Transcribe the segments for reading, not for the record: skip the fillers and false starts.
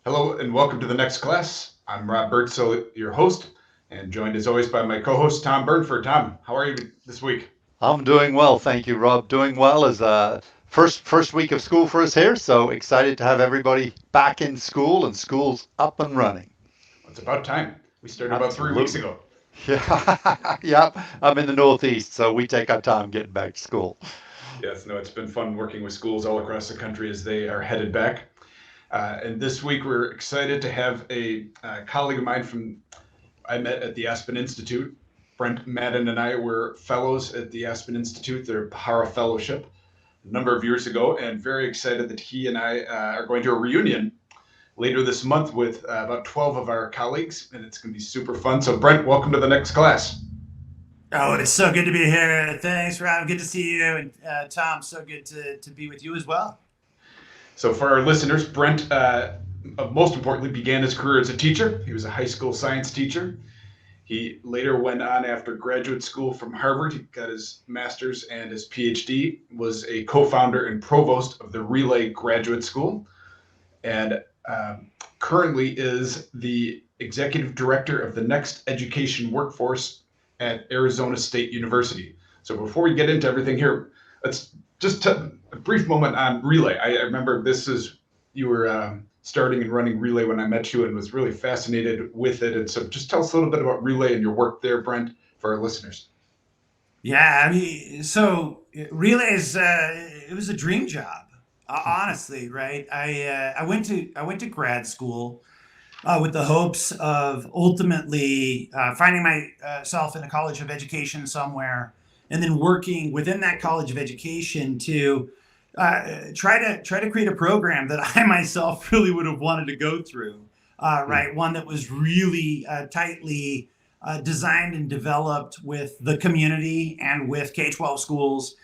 Hello and welcome to the next class. I'm Rob Bertzel, your host, and joined as always by my co-host Tom Burnford. Tom, how are you this week? I'm doing well, thank you, Rob. Doing well as first week of school for us here, so excited to have everybody back in school and school's up and running. It's about time. We started about 3 weeks Absolutely. ago. Yeah, yep. I'm in the Northeast, so we take our time getting back to school. Yes, no, it's been fun working with schools all across the country as they are headed back. And this week we're excited to have a colleague of mine from I met at the Aspen Institute. Brent Madden and I were fellows at the Aspen Institute, their Pahara Fellowship, a number of years ago, and very excited that he and I are going to a reunion later this month with about 12 of our colleagues, and it's going to be super fun. So, Brent, welcome to the next class. Oh, it's so good to be here. Thanks, Rob. Good to see you. And Tom, so good to be with you as well. So, for our listeners, Brent, most importantly, began his career as a teacher. He was a high school science teacher. He later went on after graduate school from Harvard. He got his master's and his PhD, was a co-founder and provost of the Relay Graduate School, and currently is the executive director of the Next Education Workforce at Arizona State University. So before we get into everything here, let's just a brief moment on Relay. I remember you were starting and running Relay when I met you and was really fascinated with it. And so just tell us a little bit about Relay and your work there, Brent, for our listeners. Yeah, I mean, so relays. It was a dream job, honestly. Right? I went to grad school with the hopes of ultimately finding myself in a college of education somewhere, and then working within that college of education to try to create a program that I myself really would have wanted to go through. Right, one that was really tightly designed and developed with the community and with K-12 schools.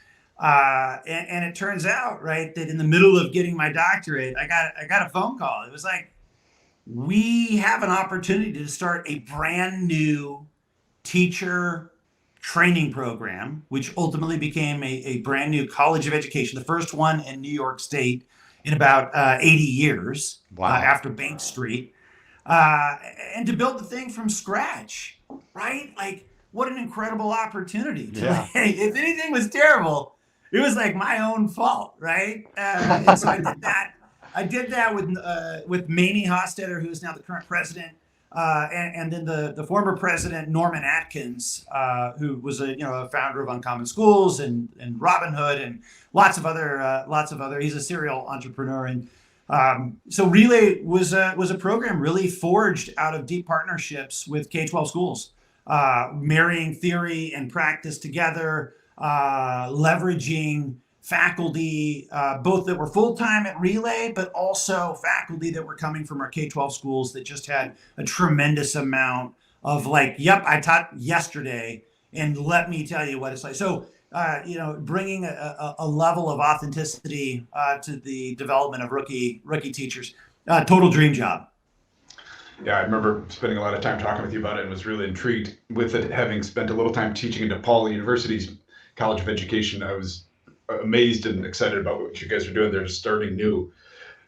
And it turns out, right, that in the middle of getting my doctorate, I got a phone call. It was like, we have an opportunity to start a brand new teacher training program, which ultimately became a brand new college of education, the first one in New York State in about 80 years Wow. after Bank Street, uh, and to build the thing from scratch, right? Like, what an incredible opportunity to, like, Yeah. if anything was terrible, it was like my own fault, right? And so I did that. I did that with Mamie Hofstetter, who is now the current president, and then the former president Norman Atkins, who was a founder of Uncommon Schools and Robin Hood and lots of other. He's a serial entrepreneur, and so Relay was a program really forged out of deep partnerships with K-12 schools, marrying theory and practice together, leveraging faculty, both that were full time at Relay, but also faculty that were coming from our K-12 schools that just had a tremendous amount of, like, yep, I taught yesterday, and let me tell you what it's like. So, bringing a level of authenticity to the development of rookie teachers, total dream job. Yeah, I remember spending a lot of time talking with you about it and was really intrigued with it, having spent a little time teaching at DePaul University's College of Education. I was amazed and excited about what you guys are doing there, starting new.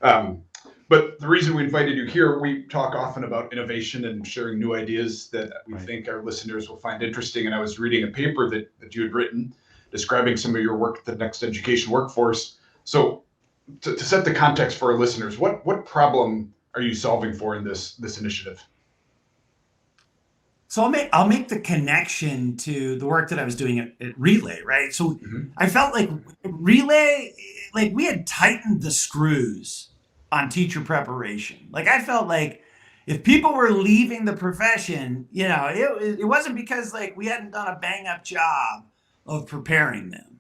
Um, but the reason we invited you here, we talk often about innovation and sharing new ideas that we Right. think our listeners will find interesting. And I was reading a paper that you had written describing some of your work at the Next Education Workforce. So to set the context for our listeners, what problem are you solving for in this initiative? So I'll make the connection to the work that I was doing at Relay, right? So Mm-hmm. I felt like Relay, like, we had tightened the screws on teacher preparation. Like, I felt like if people were leaving the profession, it wasn't because, like, we hadn't done a bang up job of preparing them,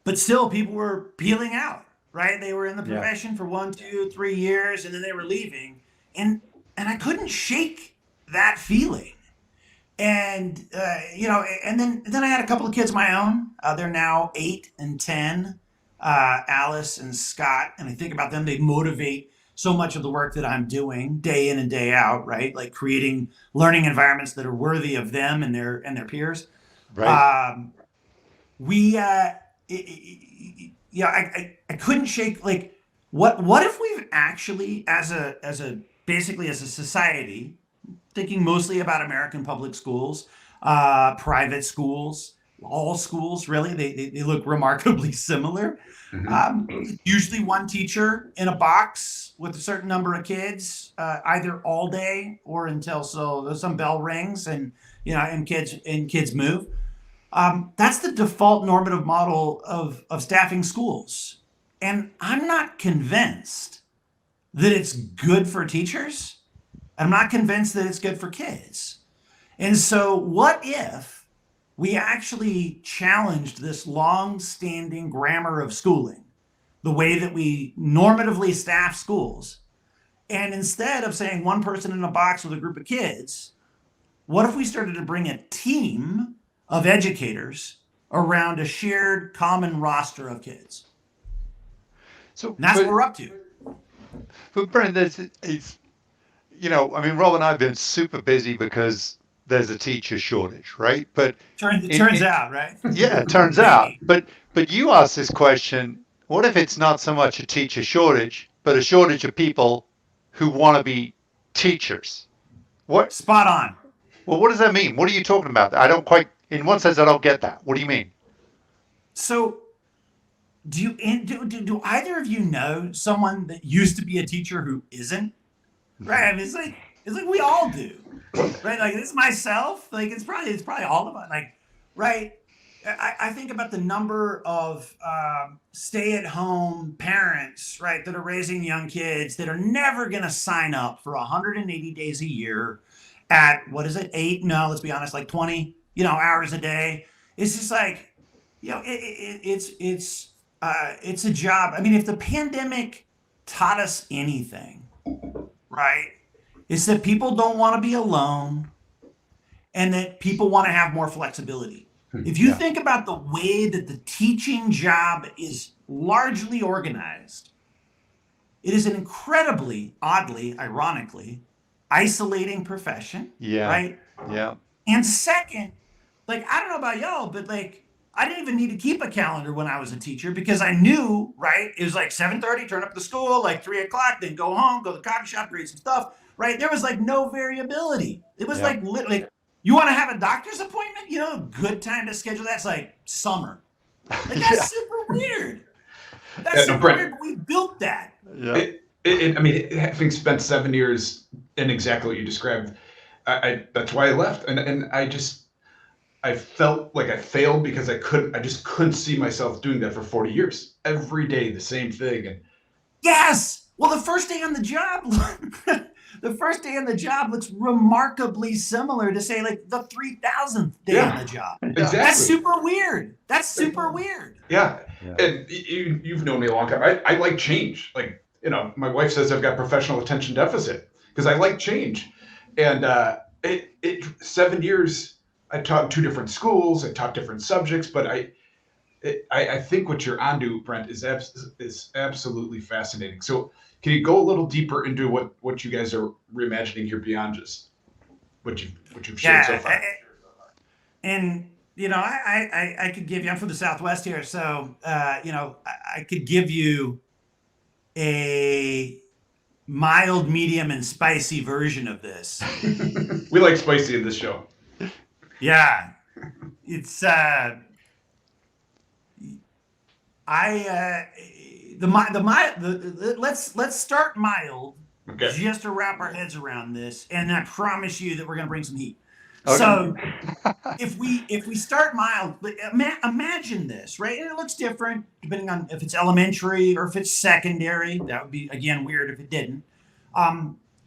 but still people were peeling out, right? They were in the Yeah. profession for 1, 2, 3 years, and then they were leaving, and I couldn't shake that feeling. And I had a couple of kids of my own. They're now 8 and 10, Alice and Scott, and I think about them. They motivate so much of the work that I'm doing day in and day out, right? Like, creating learning environments that are worthy of them and their peers. Right. Um, we, yeah, I couldn't shake, like, What if we've actually, basically as a society, thinking mostly about American public schools, private schools, all schools, really, they look remarkably similar. Mhm. Usually one teacher in a box with a certain number of kids, either all day or until some bell rings and kids move. That's the default normative model of staffing schools. And I'm not convinced that it's good for teachers. I'm not convinced that it's good for kids. And so, what if we actually challenged this long standing grammar of schooling, the way that we normatively staff schools? And instead of saying one person in a box with a group of kids, what if we started to bring a team of educators around a shared common roster of kids? So, And that's what we're up to. but Brent, it's I mean, Rob and I have been super busy because there's a teacher shortage, right? But It turns out, right? yeah, it turns out. Maybe. But you asked this question: what if it's not so much a teacher shortage, but a shortage of people who want to be teachers? What? Spot on. Well, what does that mean? What are you talking about? I don't quite. In one sense, I don't get that. What do you mean? So, do either of you know someone that used to be a teacher who isn't? Right? I mean, it's like we all do, right? Like it's myself. Like it's probably all of us. Like, right? I think about the number of stay-at-home parents, right, that are raising young kids that are never going to sign up for 180 days a year at what is it, 8? No, let's be honest, like 20, hours a day. It's just like, it's a job. I mean, if the pandemic taught us anything, right, it's that people don't want to be alone and that people want to have more flexibility. If you Yeah. think about the way that the teaching job is largely organized, it is an incredibly, oddly, ironically, isolating profession, Yeah. right? Yeah. And second, like, I don't know about y'all, but like, I didn't even need to keep a calendar when I was a teacher because I knew, right? It was like 7:30, turn up to school, like 3 o'clock, then go home, go to the coffee shop, read some stuff, right? There was like no variability. It was Yeah. like literally, you want to have a doctor's appointment? A good time to schedule that's like summer. Like that's Yeah. super weird. That's No, super Brent, weird. But we built that. Yeah. I mean, having spent 7 years in exactly what you described, that's why I left, and I felt like I failed because I just couldn't see myself doing that for 40 years, every day the same thing, and Yes. Well, the first day on the job, the first day on the job looks remarkably similar to say like the 3,000th day on the job. exactly. That's super weird. That's super weird. Yeah, Yeah. and you've known me a long time. I like change. Like my wife says I've got professional attention deficit because I like change, and 7 years. I taught 2 different schools. I taught different subjects, but I think what you're onto, Brent, is absolutely fascinating. So, can you go a little deeper into what you guys are reimagining here beyond just what you've shared so far? And I could give you. I'm from the Southwest here, so I could give you a mild, medium, and spicy version of this. We like spicy in this show. Yeah, it's let's start mild, Okay. just to wrap our heads around this, and I promise you that we're gonna bring some heat. Okay. So if we start mild, but imagine this, right? And it looks different depending on if it's elementary or if it's secondary. That would be again weird if it didn't.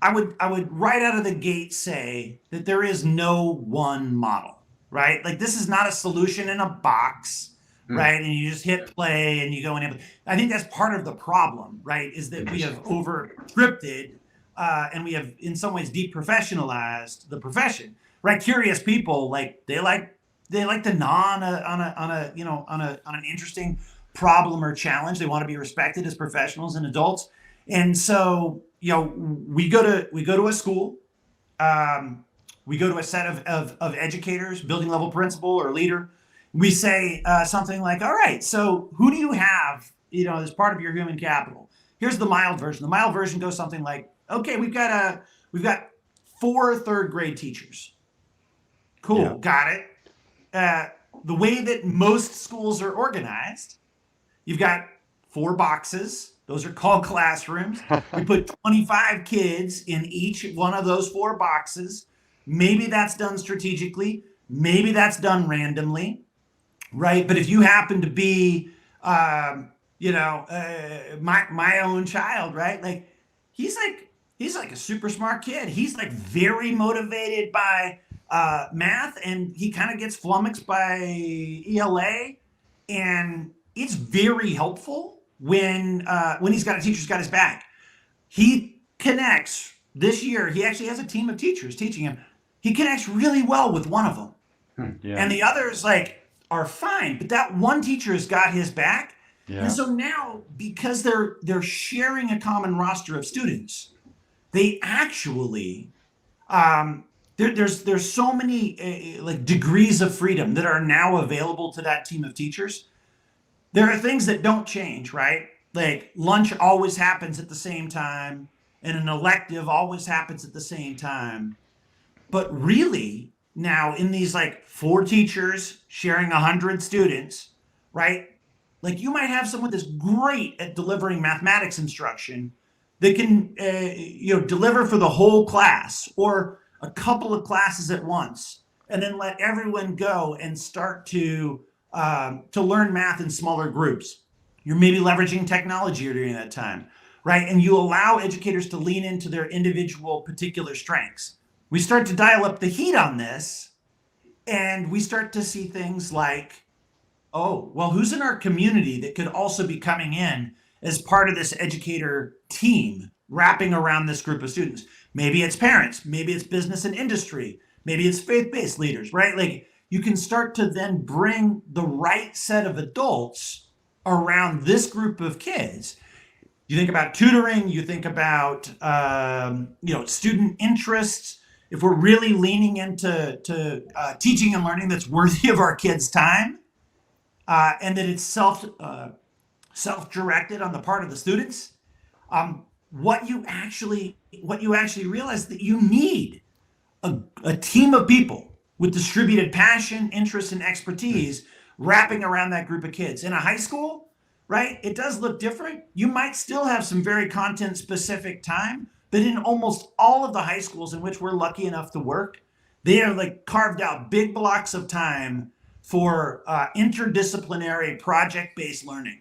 I would right out of the gate say that there is no one model, right? Like this is not a solution in a box, right? And you just hit play and you go in. I think that's part of the problem, right? Is that we have over scripted and we have in some ways deprofessionalized the profession, right? Curious people they like to gnaw on an interesting problem or challenge. They want to be respected as professionals and adults, and so we go to a school. We go to a set of educators, building level principal or leader. We say something like, all right, so who do you have, as part of your human capital? Here's the mild version. The mild version goes something like, okay, we've got 4 third-grade teachers. Cool, Yeah. got it. The way that most schools are organized, you've got 4 boxes. Those are called classrooms. We put 25 kids in each one of those 4 boxes. Maybe that's done strategically. Maybe that's done randomly, right? But if you happen to be, my own child, right? Like he's like a super smart kid. He's like very motivated by math, and he kind of gets flummoxed by ELA, and it's very helpful when he's got a teacher's got his back. He connects this year. He actually has a team of teachers teaching him. He connects really well with one of them, Yeah. and the others are fine. But that one teacher has got his back, Yeah. and so now because they're sharing a common roster of students, they actually there's so many degrees of freedom that are now available to that team of teachers. There are things that don't change, right? Like lunch always happens at the same time, and an elective always happens at the same time. But really, now in these 4 teachers sharing 100 students, right? Like you might have someone that's great at delivering mathematics instruction that can, deliver for the whole class or a couple of classes at once, and then let everyone go and start to learn math in smaller groups. You're maybe leveraging technology during that time, right? And you allow educators to lean into their individual particular strengths. We start to dial up the heat on this, and we start to see things like, oh, well, who's in our community that could also be coming in as part of this educator team wrapping around this group of students? Maybe it's parents, maybe it's business and industry, maybe it's faith-based leaders, right? Like you can start to then bring the right set of adults around this group of kids. You think about tutoring, you think about student interests. If we're really leaning into teaching and learning that's worthy of our kids' time, and that it's self-directed on the part of the students, what you actually realize that you need a team of people with distributed passion, interest, and expertise wrapping around that group of kids. In a high school, right, it does look different. You might still have some very content-specific time, but in almost all of the high schools in which we're lucky enough to work, they are carved out big blocks of time for interdisciplinary project-based learning.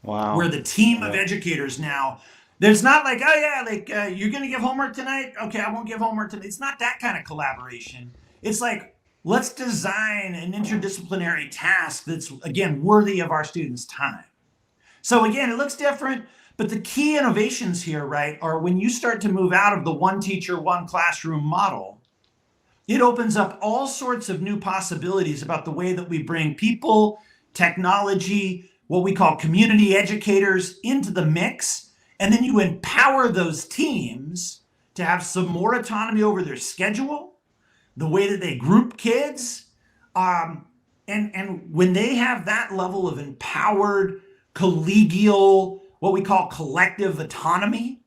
Wow. Where the team of educators now, there's not you're going to give homework tonight? Okay, I won't give homework tonight. It's not that kind of collaboration. It's let's design an interdisciplinary task that's, again, worthy of our students' time. So again, it looks different, but the key innovations here, right, are when you start to move out of the one teacher, one classroom model, it opens up all sorts of new possibilities about the way that we bring people, technology, what we call community educators into the mix. And then you empower those teams to have some more autonomy over their schedule, the way that they group kids. And when they have that level of empowered, collegial, what we call collective autonomy,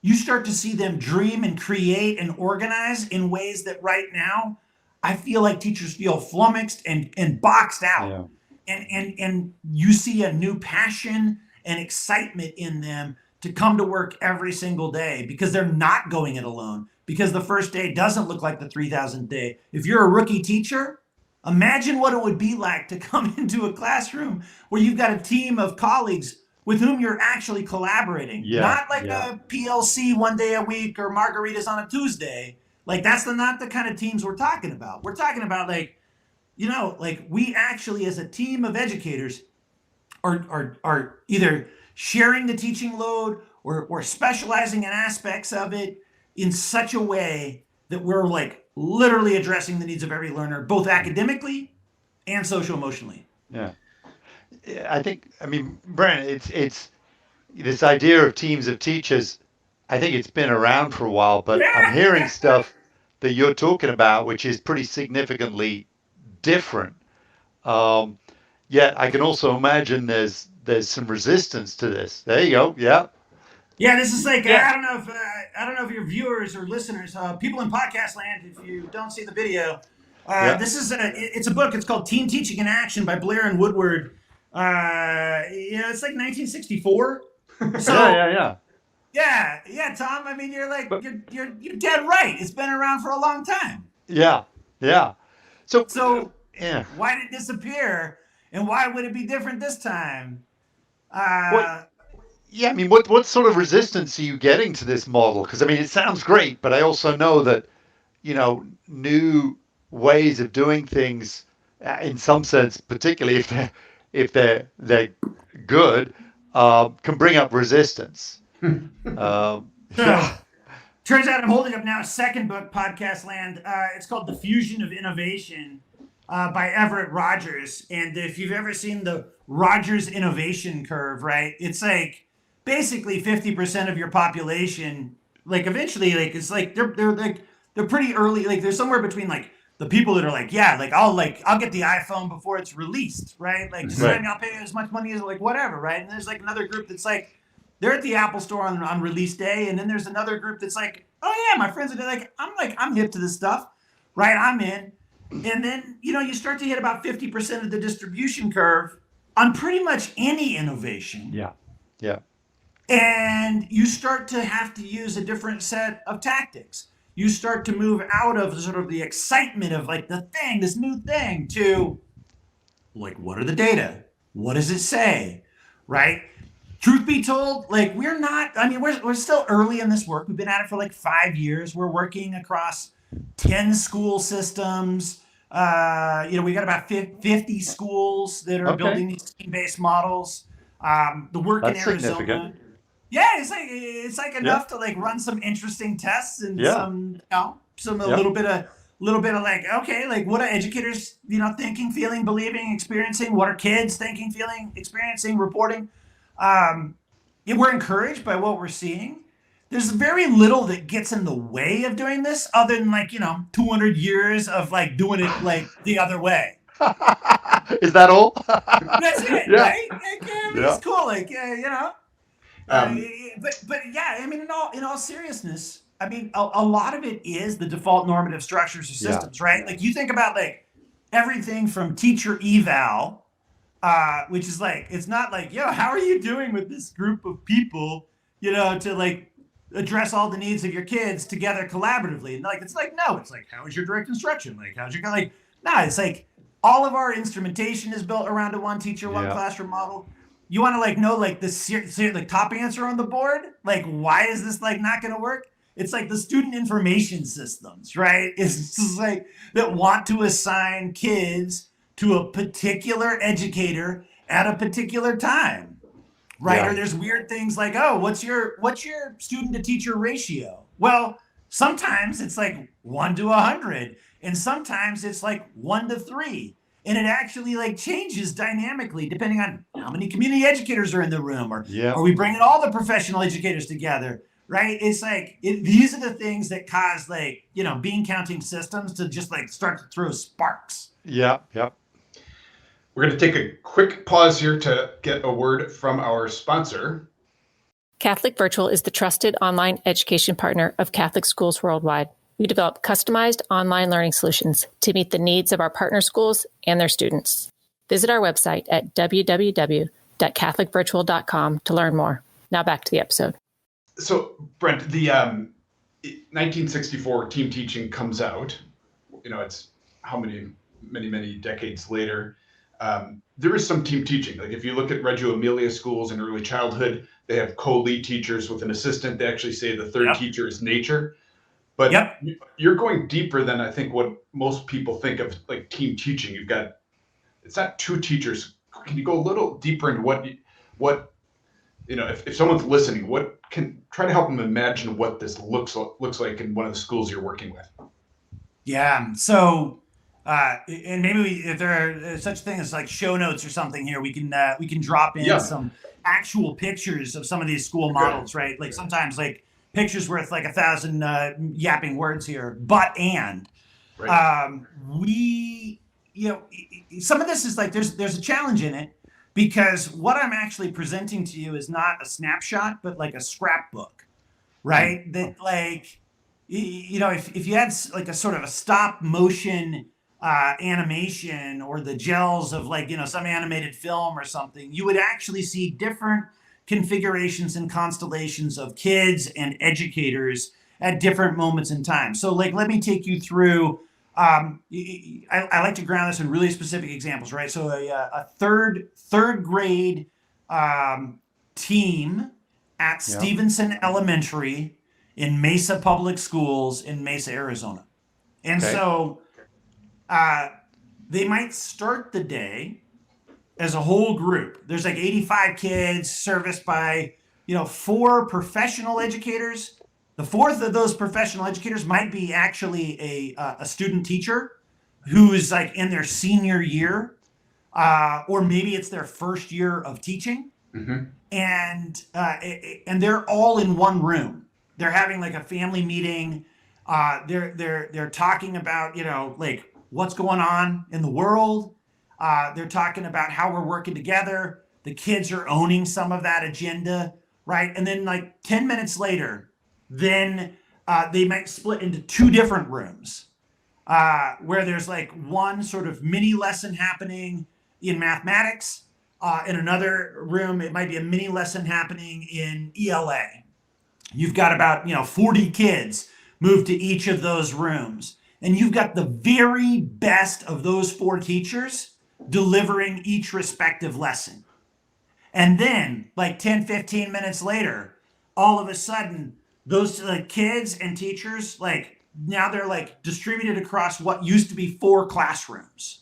you start to see them dream and create and organize in ways that right now, I feel like teachers feel flummoxed and boxed out. Yeah. And you see a new passion and excitement in them to come to work every single day because they're not going it alone, because the first day doesn't look like the 3,000th day. If you're a rookie teacher, imagine what it would be like to come into a classroom where you've got a team of colleagues with whom you're actually collaborating. Yeah, Not yeah. a PLC one day a week or margaritas on a Tuesday. That's not the kind of teams we're talking about. We're talking about we actually as a team of educators are either sharing the teaching load or specializing in aspects of it in such a way that we're literally addressing the needs of every learner, both academically and social emotionally. Yeah. Brent, it's this idea of teams of teachers. I think it's been around for a while, but I'm hearing stuff that you're talking about, which is pretty significantly different. Yet I can also imagine there's there's some resistance to this. There you go. Yeah. Yeah, this is like Yeah. I don't know if your viewers or listeners, people in podcast land, if you don't see the video, Yeah. this is it's a book. It's called Team Teaching in Action by Blair and Woodward. It's like 1964. So yeah, Tom. I mean, you're like But you're dead right. It's been around for a long time. yeah. Yeah. So So yeah. why did it disappear, and why would it be different this time? What? Yeah. I mean, what sort of resistance are you getting to this model? Because I mean, it sounds great, but I also know that new ways of doing things, in some sense, particularly if they're good, can bring up resistance. So Yeah. turns out I'm holding up now a second book, Podcast Land. It's called The Fusion of Innovation by Everett Rogers. And if you've ever seen the Rogers innovation curve, right, it's like basically 50% of your population, like eventually, like it's like they're pretty early, like they're somewhere between like the people that are I'll get the iPhone before it's released, right? Like just Right. I'll pay as much money as like whatever, right? And there's like another group that's like they're at the Apple store on release day, and then there's another group that's like, oh yeah, my friends are I'm hip to this stuff, right? I'm in. And then you start to hit about 50% of the distribution curve on pretty much any innovation. Yeah. Yeah. And you start to have to use a different set of tactics. You start to move out of sort of the excitement of like this new thing, to like, what are the data? What does it say? Right? Truth be told, like we're still early in this work. We've been at it for like 5 years. We're working across 10 school systems. We got about 50 schools that are building these team-based models. The work That's in Arizona. significant. Yeah, it's like enough to like run some interesting tests and Yeah. a little bit of like, okay, like what are educators thinking, feeling, believing, experiencing? What are kids thinking, feeling, experiencing, reporting? We're encouraged by what we're seeing. There's very little that gets in the way of doing this, other than 200 years of like doing it like the other way. Is that all? That's it, Yeah. right? Like, Yeah. It's cool, like Um, but yeah, I mean, in all seriousness, I mean, a lot of it is the default normative structures or systems, right? Like you think about like everything from teacher eval, which is like, it's not like, how are you doing with this group of people, to like address all the needs of your kids together collaboratively. And like, it's like, no, it's like, how is your direct instruction? Like, how's your, like, nah, it's like all of our instrumentation is built around a one teacher, one classroom model. You want to like know like the like top answer on the board? Like, why is this like not going to work? It's like the student information systems, right? It's just like that want to assign kids to a particular educator at a particular time, right? Yeah. Or there's weird things like, oh, what's your student to teacher ratio? Well, sometimes it's like 1 to 100, and sometimes it's like 1 to 3. And it actually like changes dynamically depending on how many community educators are in the room, or are we bringing all the professional educators together, right? It's like these are the things that cause like bean counting systems to just like start to throw sparks. Yeah. We're going to take a quick pause here to get a word from our sponsor. Catholic Virtual is the trusted online education partner of Catholic schools worldwide. We develop customized online learning solutions to meet the needs of our partner schools and their students. Visit our website at www.catholicvirtual.com to learn more. Now back to the episode. So, Brent, the 1964 team teaching comes out. It's how many decades later. There is some team teaching. Like if you look at Reggio Emilia schools in early childhood, they have co-lead teachers with an assistant. They actually say the third teacher is nature. But you're going deeper than I think what most people think of like team teaching. It's not 2 teachers. Can you go a little deeper into what if someone's listening, try to help them imagine what this looks like in one of the schools you're working with. Yeah. So, and maybe if there are such things as like show notes or something here, we can drop in some actual pictures of some of these school models, right? Like sometimes like pictures worth like 1,000 yapping words here, right. Some of this is like there's a challenge in it because what I'm actually presenting to you is not a snapshot, but like a scrapbook, right? That like, if you had like a sort of a stop motion animation or the gels of like, some animated film or something, you would actually see different configurations and constellations of kids and educators at different moments in time. So like, let me take you through, I like to ground this in really specific examples, right? So a third grade team at Stevenson Elementary in Mesa Public Schools in Mesa, Arizona. And so they might start the day as a whole group. There's like 85 kids serviced by, 4 professional educators. The fourth of those professional educators might be actually a student teacher who is like in their senior year, or maybe it's their first year of teaching. Mm-hmm. And they're all in one room. They're having like a family meeting. They're talking about, like what's going on in the world. They're talking about how we're working together. The kids are owning some of that agenda, right? And then like 10 minutes later, then they might split into 2 different rooms where there's like one sort of mini lesson happening in mathematics. In another room, it might be a mini lesson happening in ELA. You've got about 40 kids moved to each of those rooms. And you've got the very best of those 4 teachers delivering each respective lesson. And then like 10, 15 minutes later, all of a sudden, those kids and teachers, like now they're like distributed across what used to be 4 classrooms,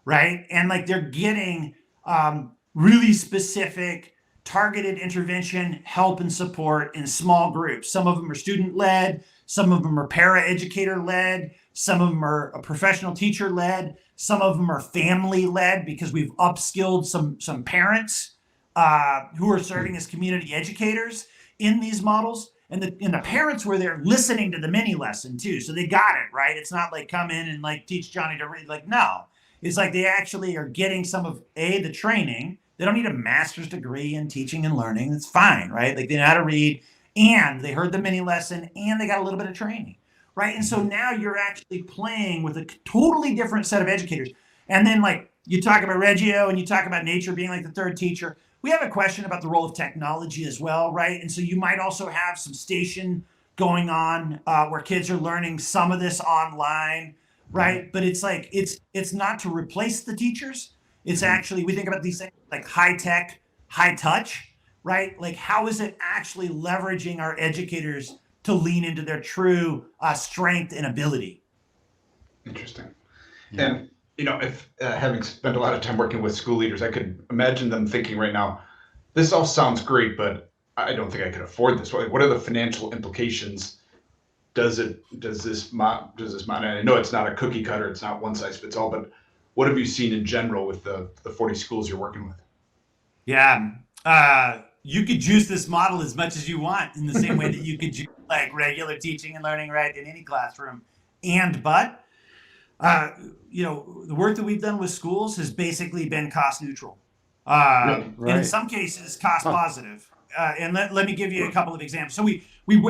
right? And like they're getting really specific targeted intervention, help and support in small groups. Some of them are student led, some of them are para-educator led, some of them are professional teacher led, some of them are family led because we've upskilled some parents who are serving as community educators in these models. And the parents were there listening to the mini lesson too. So they got it, right? It's not like come in and like teach Johnny to read. Like, no, it's like they actually are getting some of the training. They don't need a master's degree in teaching and learning. It's fine, right? Like they know how to read and they heard the mini lesson and they got a little bit of training, right? And so now you're actually playing with a totally different set of educators. And then like you talk about Reggio and you talk about nature being like the third teacher. We have a question about the role of technology as well, right? And so you might also have some station going on where kids are learning some of this online, right? But it's like, it's not to replace the teachers. It's actually, we think about these things like high tech, high touch, right? Like how is it actually leveraging our educators to lean into their true strength and ability? Interesting. And if having spent a lot of time working with school leaders, I could imagine them thinking right now, this all sounds great, but I don't think I could afford this. What are the financial implications? Does this model, and I know it's not a cookie cutter, it's not one size fits all, but what have you seen in general with the 40 schools you're working with? Yeah. You could juice this model as much as you want in the same way that you could juice like regular teaching and learning, right, in any classroom. But the work that we've done with schools has basically been cost neutral. And in some cases, cost positive. And let me give you a couple of examples. So we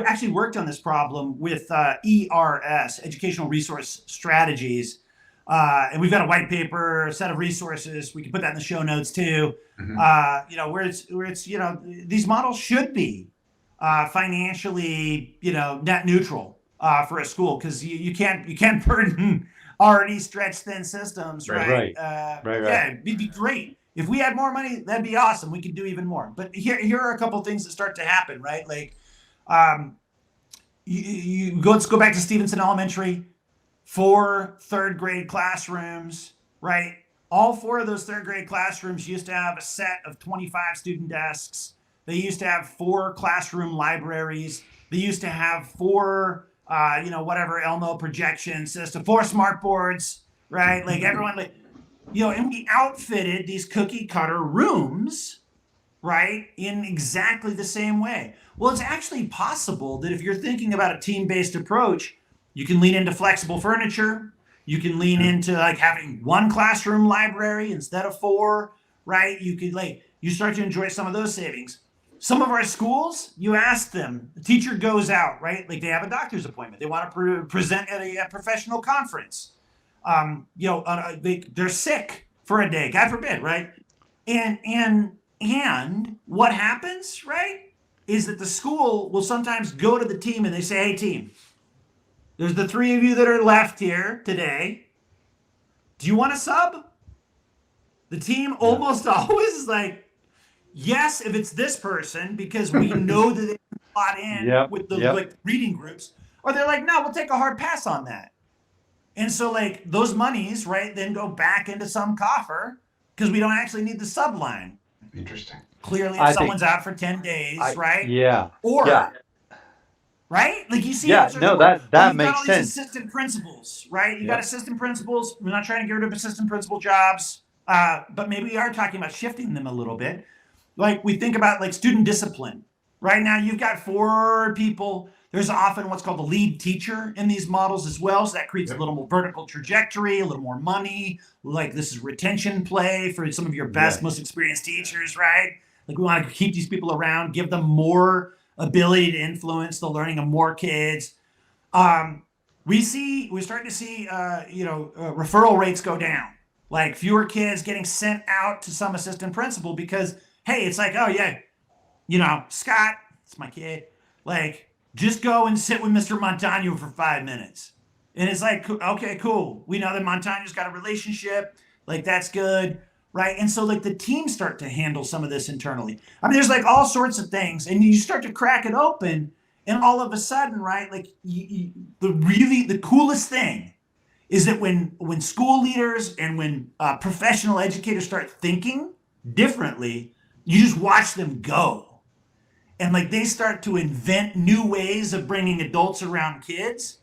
actually worked on this problem with ERS, Educational Resource Strategies. And we've got a white paper, a set of resources. We can put that in the show notes too. Mm-hmm. Where it's these models should be financially net neutral for a school because you can't burden already stretched thin systems, right? Yeah, it'd be great if we had more money. That'd be awesome. We could do even more. But here are a couple of things that start to happen, right? Like, let's go back to Stevenson Elementary. 4 third grade classrooms, right? All 4 of those third grade classrooms used to have a set of 25 student desks. They used to have 4 classroom libraries. They used to have 4, whatever Elmo projection system, 4 smart boards, right? Like everyone, and we outfitted these cookie cutter rooms, right, in exactly the same way. Well, it's actually possible that if you're thinking about a team-based approach, you can lean into flexible furniture. You can lean into like having 1 classroom library instead of 4, right? You start to enjoy some of those savings. Some of our schools, you ask them, the teacher goes out, right? Like they have a doctor's appointment. They want to present at a professional conference. They're sick for a day, God forbid, right? And what happens, right, is that the school will sometimes go to the team and they say, hey, team, there's the 3 of you that are left here today. Do you want to sub? The team almost always is like, yes, if it's this person, because we know that they plot in with the like reading groups, or they're like, no, we'll take a hard pass on that. And so like those monies, right, then go back into some coffer because we don't actually need the sub line. Interesting. Clearly, if someone's out for 10 days, right? Yeah. Or, right? Like you see, that makes all sense. These assistant principals, right? You got assistant principals. We're not trying to get rid of assistant principal jobs, but maybe we are talking about shifting them a little bit. Like we think about like student discipline. Right now, you've got 4 people. There's often what's called the lead teacher in these models as well. So that creates a little more vertical trajectory, a little more money. Like this is retention play for some of your best, most experienced teachers, right? Like we want to keep these people around, give them more ability to influence the learning of more kids. We're starting to see, referral rates go down. Like fewer kids getting sent out to some assistant principal because, hey, it's like, oh yeah, Scott, it's my kid. Like, just go and sit with Mr. Montano for 5 minutes. And it's like, okay, cool. We know that Montano's got a relationship. Like, that's good, right? And so, like, the teams start to handle some of this internally. I mean, there's, like, all sorts of things. And you start to crack it open, and all of a sudden, right, like, the coolest thing is that when school leaders and when professional educators start thinking differently, you just watch them go. And like they start to invent new ways of bringing adults around kids.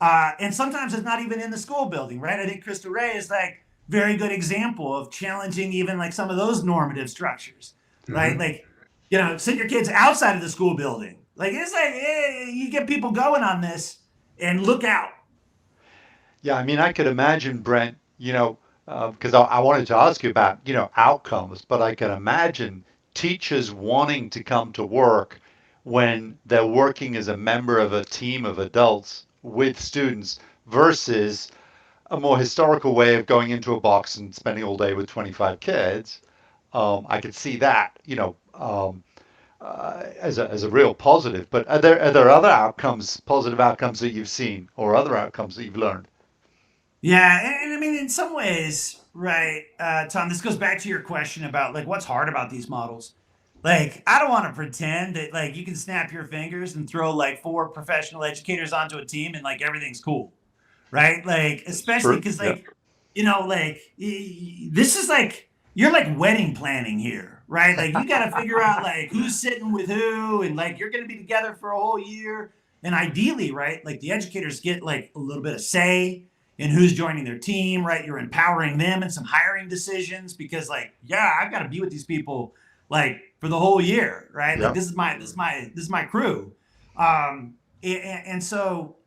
And sometimes it's not even in the school building, right? I think Krista Ray is like very good example of challenging even like some of those normative structures, right? Like, send your kids outside of the school building. Like it's like, you get people going on this and look out. Yeah, I mean, I could imagine, Brent, because I wanted to ask you about, outcomes, but I can imagine teachers wanting to come to work when they're working as a member of a team of adults with students versus a more historical way of going into a box and spending all day with 25 kids. I could see that, as a real positive. But are there other positive outcomes that you've seen, or other outcomes that you've learned? Yeah, and I mean, in some ways, right, Tom, this goes back to your question about like what's hard about these models. Like, I don't want to pretend that like you can snap your fingers and throw like 4 professional educators onto a team and like everything's cool, right? Like, especially because like, this is like you're like wedding planning here, right? Like you got to figure out like who's sitting with who, and like you're going to be together for a whole year, and ideally, right, like the educators get like a little bit of say and who's joining their team, right? You're empowering them in some hiring decisions because like, I've got to be with these people like for the whole year, right? Like this is my crew. And so,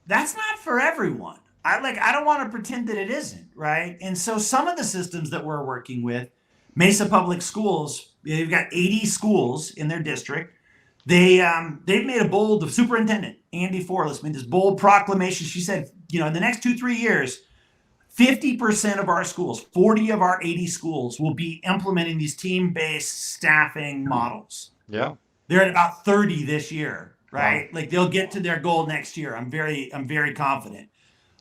that's not for everyone. I don't want to pretend that it isn't, right? And so some of the systems that we're working with, Mesa Public Schools, they've got 80 schools in their district. They've made the superintendent, Andy Forless, made this bold proclamation. She said, in the next 2-3 years, 50% of our schools, 40 of our 80 schools will be implementing these team-based staffing models. Yeah. They're at about 30 this year, right? Wow. Like they'll get to their goal next year. I'm very confident.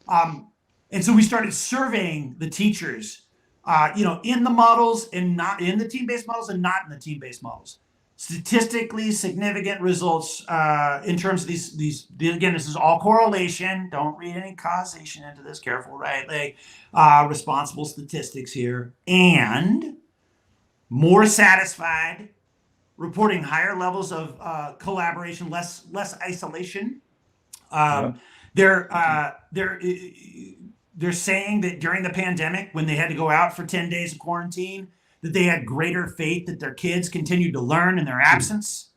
And so we started surveying the teachers, in the models and not in the team-based models and not in the team-based models. Statistically significant results in terms of these again, this is all correlation. Don't read any causation into this. Careful, right? Like responsible statistics here. And more satisfied, reporting higher levels of collaboration, less isolation. They're saying that during the pandemic, when they had to go out for 10 days of quarantine, that they had greater faith that their kids continued to learn in their absence.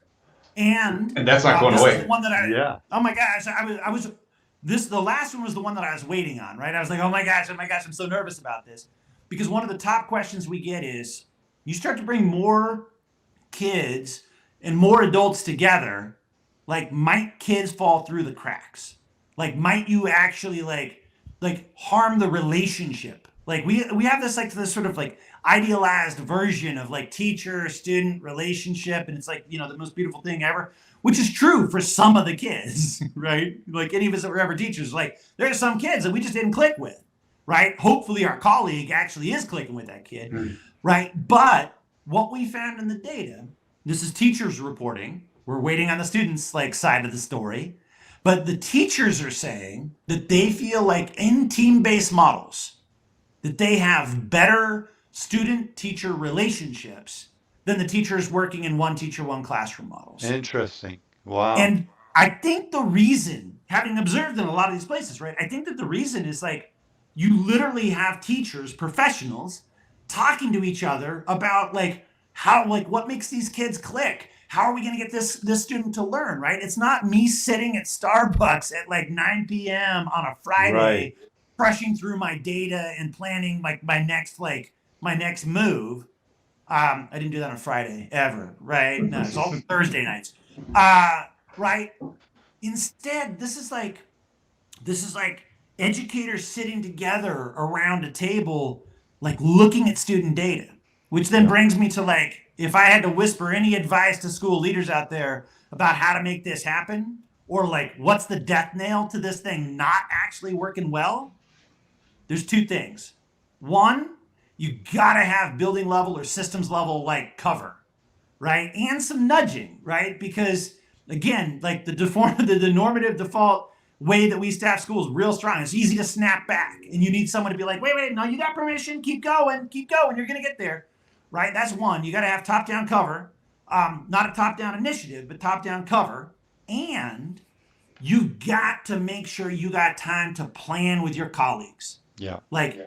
And that's not going away. The one that oh my gosh, the last one was the one that I was waiting on, right? I was like, oh my gosh, I'm so nervous about this. because one of the top questions we get is, you start to bring more kids and more adults together, like, might kids fall through the cracks? Like, might you actually like harm the relationship? Like, we have this sort of like idealized version of like teacher student relationship, and it's like, the most beautiful thing ever, which is true for some of the kids, right? Like, any of us that were ever teachers, like, there's some kids that we just didn't click with, right? Hopefully our colleague actually is clicking with that kid, right? But what we found in the data, this is teachers reporting, we're waiting on the students' like side of the story, but the teachers are saying that they feel like in team-based models, that they have better student-teacher relationships than the teachers working in one teacher, one classroom models. Interesting. Wow. And I think the reason, having observed in a lot of these places, right, I think that the reason is like, you literally have teachers, professionals, talking to each other about like how, like, what makes these kids click? How are we going to get this student to learn, right? It's not me sitting at Starbucks at like 9 p.m. on a Friday, crushing through my data and planning like my next move. I didn't do that on Friday ever, right? No, it's all Thursday nights. Right? Instead, this is like educators sitting together around a table, like looking at student data, which then brings me to like, if I had to whisper any advice to school leaders out there about how to make this happen, or like what's the death nail to this thing not actually working well, there's two things. One, you gotta have building level or systems level like cover, right? And some nudging, right? Because again, like the normative default way that we staff schools real strong. It's easy to snap back, and you need someone to be like, wait, no, you got permission, keep going, you're gonna get there, right? That's one. You gotta have top-down cover, not a top-down initiative, but top-down cover. And you've got to make sure you got time to plan with your colleagues.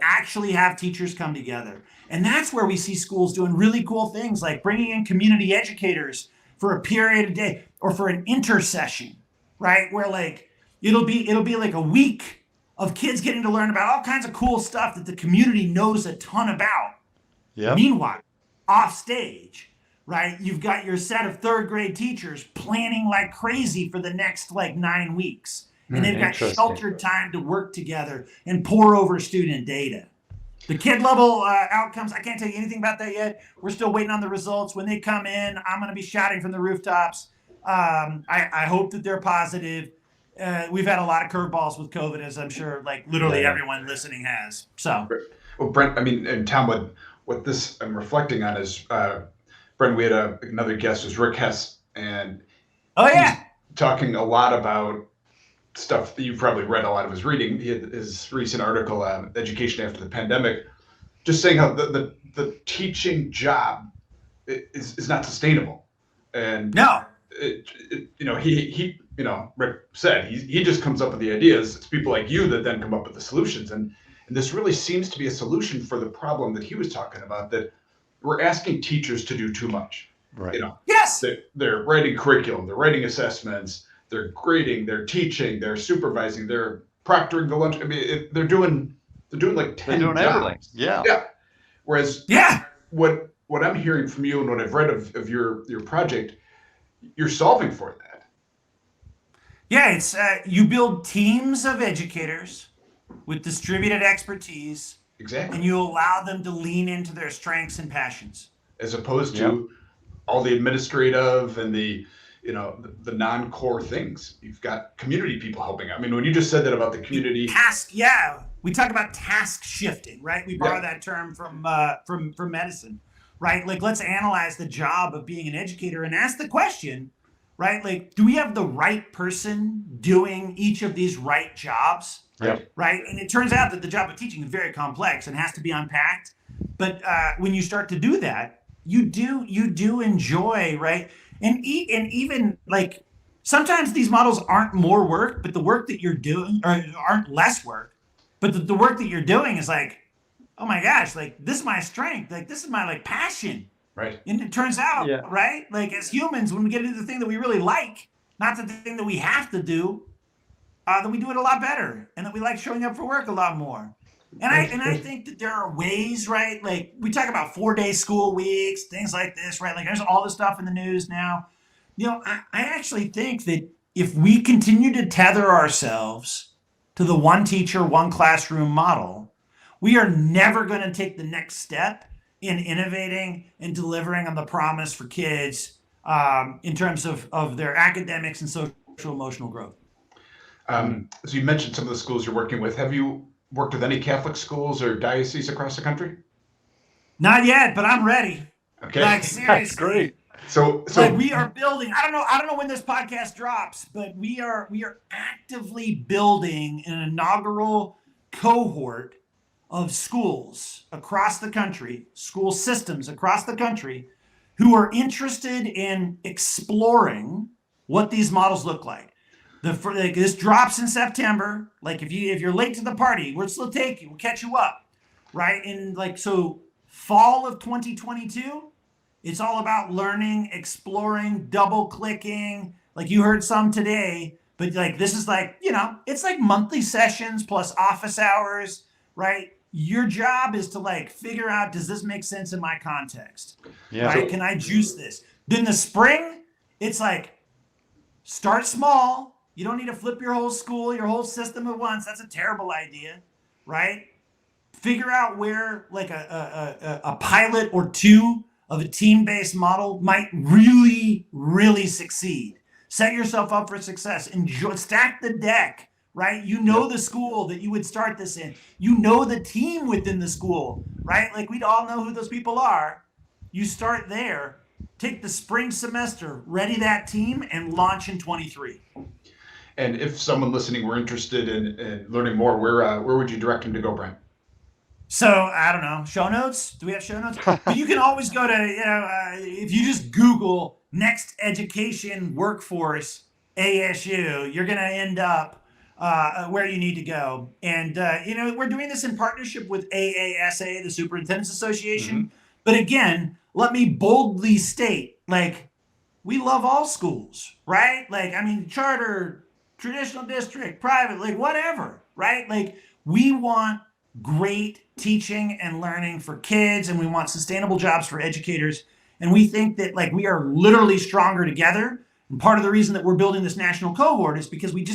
Actually have teachers come together. And that's where we see schools doing really cool things, like bringing in community educators for a period of day or for an intersession, right? Where like, it'll be like a week of kids getting to learn about all kinds of cool stuff that the community knows a ton about. Meanwhile, off stage, right, you've got your set of third grade teachers planning like crazy for the next like 9 weeks. And they've got sheltered time to work together and pour over student data. The kid level outcomes, I can't tell you anything about that yet. We're still waiting on the results. When they come in, I'm going to be shouting from the rooftops. I hope that they're positive. We've had a lot of curveballs with COVID, as I'm sure like literally everyone listening has. So, well, Brent, I mean, and Tom, what this I'm reflecting on is, Brent, we had another guest, was Rick Hess, and he's talking a lot about stuff that you've probably read a lot of his reading. He had his recent article, Education After the Pandemic, just saying how the teaching job is not sustainable. And he Rick said he just comes up with the ideas. It's people like you that then come up with the solutions. And this really seems to be a solution for the problem that he was talking about, that we're asking teachers to do too much. Right. They're writing curriculum, they're writing assessments, they're grading, they're teaching, they're supervising, they're proctoring the lunch. I mean, they're doing like 10 jobs. Everything. Yeah. Whereas what I'm hearing from you and what I've read of your project, you're solving for that. Yeah, it's you build teams of educators with distributed expertise. Exactly. And you allow them to lean into their strengths and passions. As opposed to all the administrative and the non-core things. You've got community people helping out. I mean, when you just said that about the community we talk about task shifting, right? We borrow that term from medicine, right? Like, let's analyze the job of being an educator and ask the question, right? Like, do we have the right person doing each of these right jobs? Right? And it turns out that the job of teaching is very complex and has to be unpacked. But when you start to do that, you do enjoy, right? And even like, sometimes these models aren't more work, but the work that you're doing, or aren't less work, but the work that you're doing is like, oh my gosh, like, this is my strength, like, this is my like passion. Right. And it turns out, right, like, as humans, when we get into the thing that we really like, not the thing that we have to do, that we do it a lot better, and that we like showing up for work a lot more. I think that there are ways, right? Like we talk about 4-day school weeks, things like this, right? Like there's all this stuff in the news now. I actually think that if we continue to tether ourselves to the one teacher, one classroom model, we are never going to take the next step in innovating and delivering on the promise for kids in terms of their academics and social emotional growth. So you mentioned some of the schools you're working with. Have you worked with any Catholic schools or dioceses across the country? Not yet, but I'm ready. Okay. Like seriously. That's great. So like we are building. I don't know when this podcast drops, but we are actively building an inaugural cohort of schools across the country, school systems across the country, who are interested in exploring what these models look like. This drops in September. Like if you're late to the party, we'll still take you. We'll catch you up, right? And like so, fall of 2022. It's all about learning, exploring, double clicking. Like you heard some today, but like this is like, it's like monthly sessions plus office hours, right? Your job is to like figure out, does this make sense in my context? Yeah. Right? Can I juice this? Then the spring, it's like start small. You don't need to flip your whole school, your whole system at once. That's a terrible idea, right? Figure out where like a pilot or two of a team-based model might really, really succeed. Set yourself up for success. Enjoy, stack the deck, right? You know the school that you would start this in. You know the team within the school, right? Like we'd all know who those people are. You start there. Take the spring semester, ready that team, and launch in 23. And if someone listening were interested in learning more, where would you direct them to go, Brent? So I don't know, show notes. Do we have show notes? But you can always go to if you just Google Next Education Workforce ASU, you're going to end up where you need to go. And we're doing this in partnership with AASA, the Superintendent's Association. Mm-hmm. But again, let me boldly state, like we love all schools, right? Like I mean, charter, traditional district, private, like whatever, right? Like we want great teaching and learning for kids, and we want sustainable jobs for educators. And we think that like we are literally stronger together. And part of the reason that we're building this national cohort is because we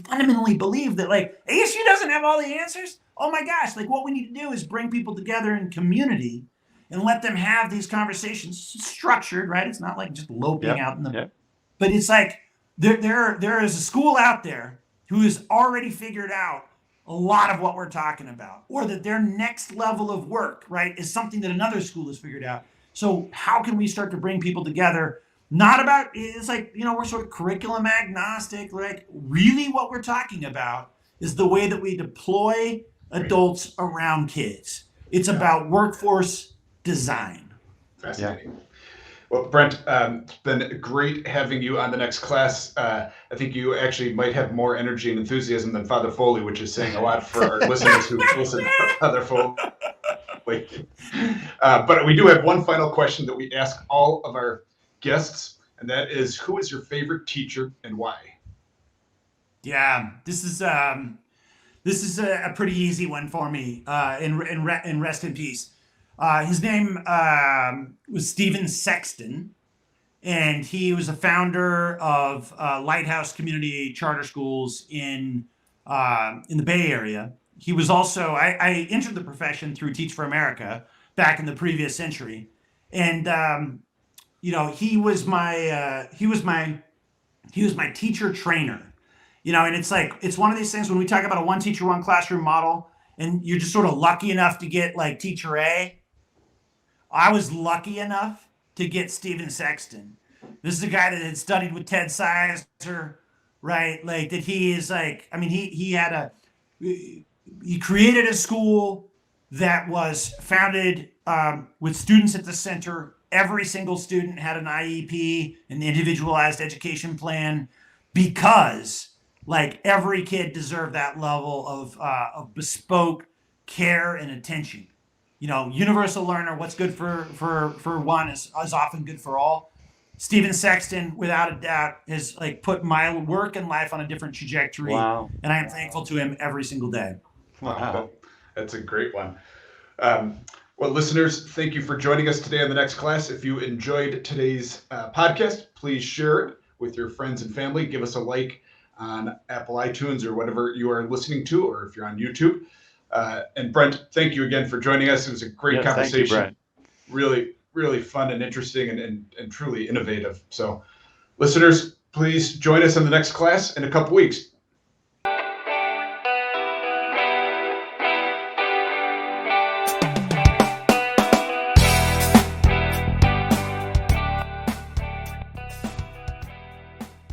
fundamentally believe that like ASU doesn't have all the answers. Oh my gosh, like what we need to do is bring people together in community and let them have these conversations structured, right? It's not like just loping out in the, but it's like there is a school out there who has already figured out a lot of what we're talking about, or that their next level of work, right, is something that another school has figured out. So how can we start to bring people together? Not about, it's like, we're sort of curriculum agnostic, like really what we're talking about is the way that we deploy adults around kids. It's about workforce design. Fascinating. Yeah. Well, Brent, it's been great having you on the next class. I think you actually might have more energy and enthusiasm than Father Foley, which is saying a lot for our listeners who listen to Father Foley. But we do have one final question that we ask all of our guests, and that is, who is your favorite teacher and why? Yeah, this is a pretty easy one for me. And rest in peace. His name was Stephen Sexton, and he was a founder of Lighthouse Community Charter Schools in the Bay Area. He was also I entered the profession through Teach for America back in the previous century, and he was my teacher trainer. And it's one of these things when we talk about a one teacher, one classroom model, and you're just sort of lucky enough to get like teacher A. I was lucky enough to get Stephen Sexton. This is a guy that had studied with Ted Sizer, right? Like that he is like, I mean, he created a school that was founded with students at the center. Every single student had an IEP, an individualized education plan, because like every kid deserved that level of bespoke care and attention. Universal learner, what's good for one is often good for all. Stephen Sexton, without a doubt, has like put my work and life on a different trajectory. Wow. And I am thankful to him every single day. Wow. That's a great one. Well, listeners, thank you for joining us today on The Next Class. If you enjoyed today's podcast, please share it with your friends and family. Give us a like on Apple iTunes or whatever you are listening to, or if you're on YouTube. And Brent, thank you again for joining us. It was a great conversation. Thank you, Brent. Really, really fun and interesting and truly innovative. So, listeners, please join us on The Next Class in a couple weeks.